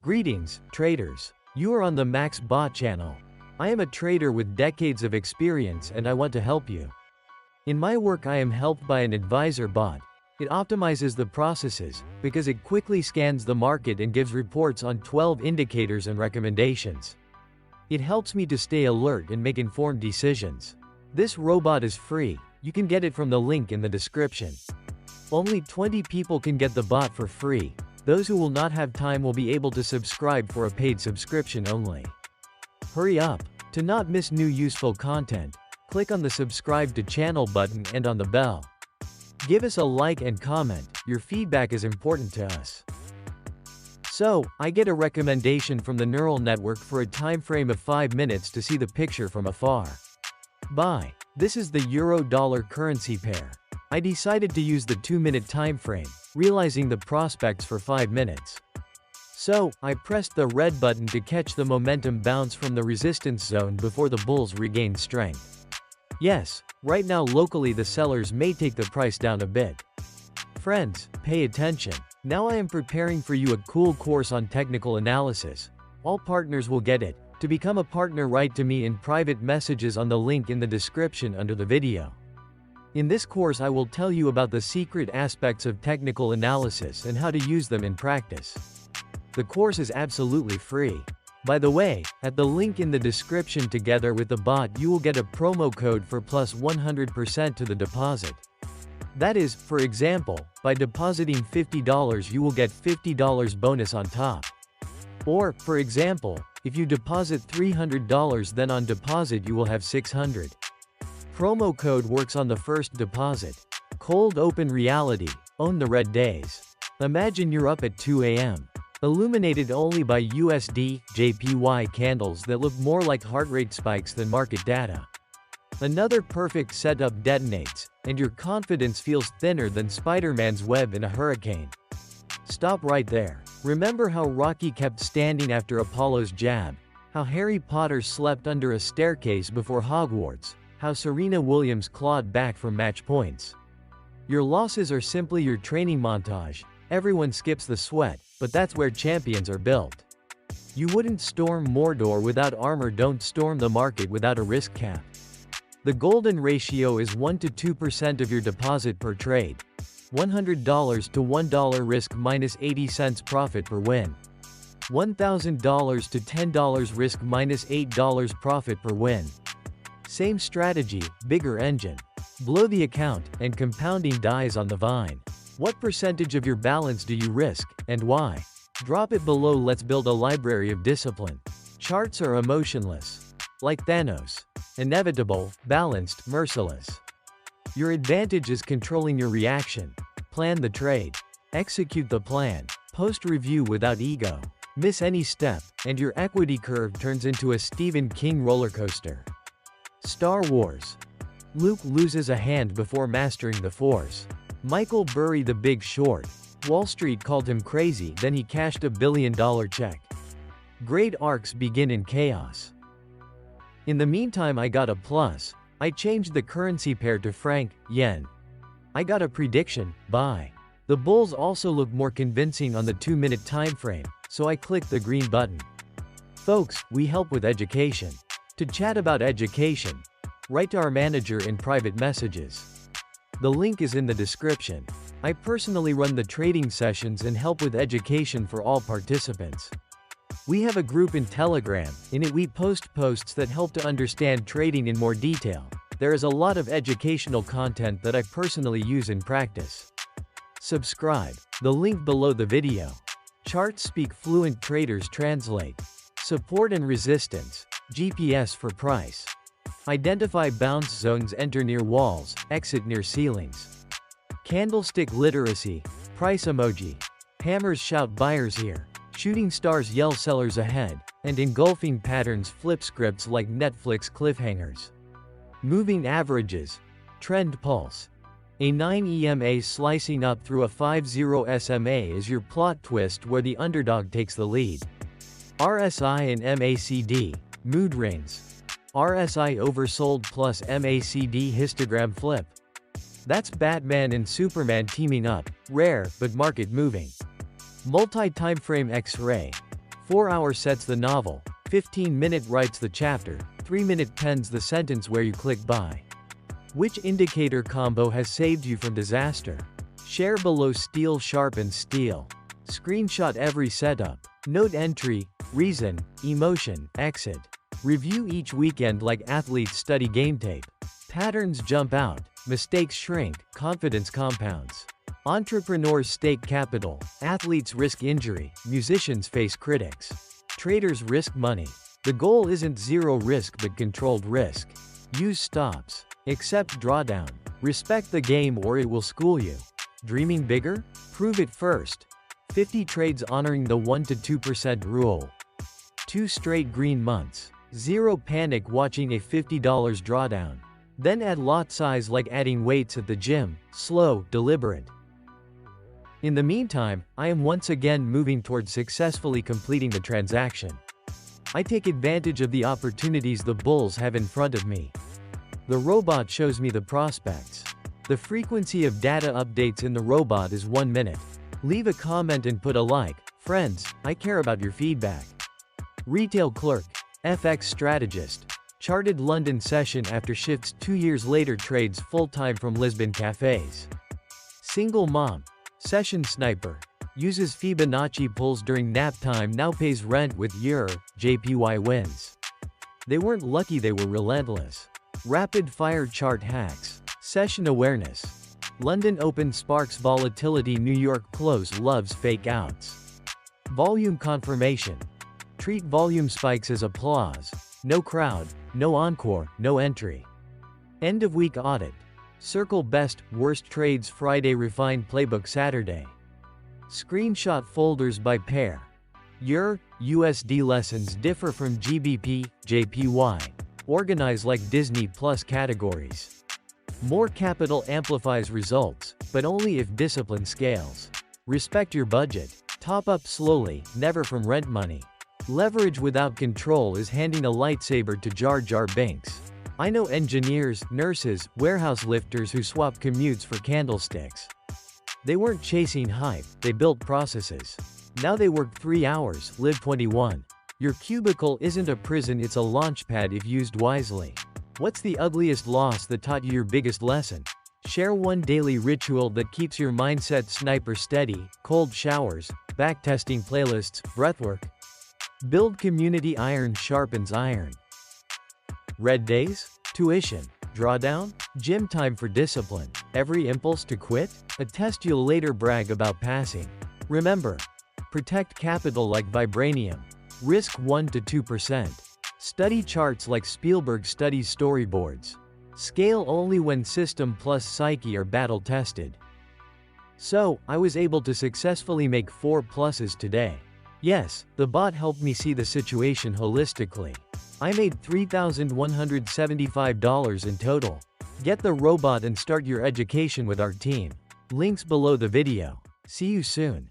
Greetings, traders. You are on the Max Bot channel. I am a trader with decades of experience and I want to help you. In my work I am helped by an advisor bot. It optimizes the processes, because it quickly scans the market and gives reports on 12 indicators and recommendations. It helps me to stay alert and make informed decisions. This robot is free. You can get it from the link in the description. Only 20 people can get the bot for free. Those who will not have time will be able to subscribe for a paid subscription only. Hurry up! To not miss new useful content, click on the subscribe to channel button and on the bell. Give us a like and comment, your feedback is important to us. So, I get a recommendation from the neural network for a time frame of 5 minutes to see the picture from afar. Buy. This is the euro-dollar currency pair. I decided to use the 2-minute time frame, realizing the prospects for 5 minutes. So, I pressed the red button to catch the momentum bounce from the resistance zone before the bulls regained strength. Yes, right now locally the sellers may take the price down a bit. Friends, pay attention. Now I am preparing for you a cool course on technical analysis. All partners will get it. To become a partner, write to me in private messages on the link in the description under the video. In this course I will tell you about the secret aspects of technical analysis and how to use them in practice. The course is absolutely free. By the way, at the link in the description together with the bot you will get a promo code for plus 100% to the deposit. That is, for example, by depositing $50 you will get $50 bonus on top. Or, for example, if you deposit $300 then on deposit you will have $600. Promo code works on the first deposit. Cold open reality, own the red days. Imagine you're up at 2 a.m. illuminated only by USD, JPY candles that look more like heart rate spikes than market data. Another perfect setup detonates, and your confidence feels thinner than Spider-Man's web in a hurricane. Stop right there. Remember how Rocky kept standing after Apollo's jab? How Harry Potter slept under a staircase before Hogwarts? How Serena Williams clawed back from match points? Your losses are simply your training montage. Everyone skips the sweat, but that's where champions are built. You wouldn't storm Mordor without armor. Don't storm the market without a risk cap. The golden ratio is 1 to 2% of your deposit per trade. $100 to $1 risk minus 80 cents profit per win. $1,000 to $10 risk minus $8 profit per win. Same strategy, bigger engine. Blow the account, and compounding dies on the vine. What percentage of your balance do you risk, and why? Drop it below. Let's build a library of discipline. Charts are emotionless. Like Thanos. Inevitable, balanced, merciless. Your advantage is controlling your reaction. Plan the trade. Execute the plan. Post review without ego. Miss any step, and your equity curve turns into a Stephen King roller coaster. Star Wars. Luke loses a hand before mastering the Force. Michael Burry The Big Short. Wall Street called him crazy, then he cashed a $1 billion check. Great arcs begin in chaos. In the meantime I got a plus. I changed the currency pair to franc, yen. I got a prediction, buy. The bulls also look more convincing on the 2-minute time frame, so I clicked the green button. Folks, we help with education. To chat about education, write to our manager in private messages. The link is in the description. I personally run the trading sessions and help with education for all participants. We have a group in Telegram. In it we post posts that help to understand trading in more detail. There is a lot of educational content that I personally use in practice. Subscribe. The link below the video. Charts speak fluent, traders translate. Support and resistance. GPS for price. Identify bounce zones, enter near walls, exit near ceilings. Candlestick literacy. Price emoji. Hammers shout buyers here. Shooting stars yell sellers ahead. And engulfing patterns flip scripts like Netflix cliffhangers. Moving averages. Trend pulse. A 9 EMA slicing up through a 5-0 SMA is your plot twist where the underdog takes the lead. RSI and MACD. Mood rings. RSI oversold plus MACD histogram flip. That's Batman and Superman teaming up, rare, but market moving. Multi-timeframe X-ray. 4-hour sets the novel, 15-minute writes the chapter, 3-minute pens the sentence where you click buy. Which indicator combo has saved you from disaster? Share below. Steel sharpens steel. Screenshot every setup. Note entry, reason, emotion, exit. Review each weekend like athletes study game tape. Patterns jump out, mistakes shrink, confidence compounds. Entrepreneurs stake capital, athletes risk injury, musicians face critics. Traders risk money. The goal isn't zero risk but controlled risk. Use stops. Accept drawdown. Respect the game or it will school you. Dreaming bigger? Prove it first. 50 trades honoring the 1 to 2% rule. 2 straight green months. Zero panic watching a $50 drawdown. Then add lot size like adding weights at the gym, slow, deliberate. In the meantime, I am once again moving towards successfully completing the transaction. I take advantage of the opportunities the bulls have in front of me. The robot shows me the prospects. The frequency of data updates in the robot is 1 minute. Leave a comment and put a like. Friends, I care about your feedback. Retail clerk, FX strategist. Charted London session after shifts 2 years later trades full-time from Lisbon cafes. Single mom. Session sniper. Uses Fibonacci pulls during nap time now pays rent with JPY wins. They weren't lucky, they were relentless. Rapid fire chart hacks. Session awareness. London open sparks volatility, New York close loves fake outs. Volume confirmation. Treat volume spikes as applause. No crowd, no encore, no entry. End of week audit. Circle best, worst trades Friday, refined playbook Saturday. Screenshot folders by pair. USD lessons differ from GBP, JPY. Organize like Disney Plus categories. More capital amplifies results, but only if discipline scales. Respect your budget. Top up slowly, never from rent money. Leverage without control is handing a lightsaber to Jar Jar Binks. I know engineers, nurses, warehouse lifters who swap commutes for candlesticks. They weren't chasing hype, they built processes. Now they work 3 hours, live 21. Your cubicle isn't a prison, it's a launchpad if used wisely. What's the ugliest loss that taught you your biggest lesson? Share one daily ritual that keeps your mindset sniper steady. Cold showers, backtesting playlists, breathwork. Build community. Iron sharpens iron. Red days? Tuition. Drawdown? Gym time for discipline. Every impulse to quit? A test you'll later brag about passing. Remember, protect capital like vibranium. Risk 1 to 2%. Study charts like Spielberg studies storyboards. Scale only when system plus psyche are battle tested. So, I was able to successfully make 4 pluses today. Yes, the bot helped me see the situation holistically. I made $3,175 in total. Get the robot and start your education with our team. Links below the video. See you soon.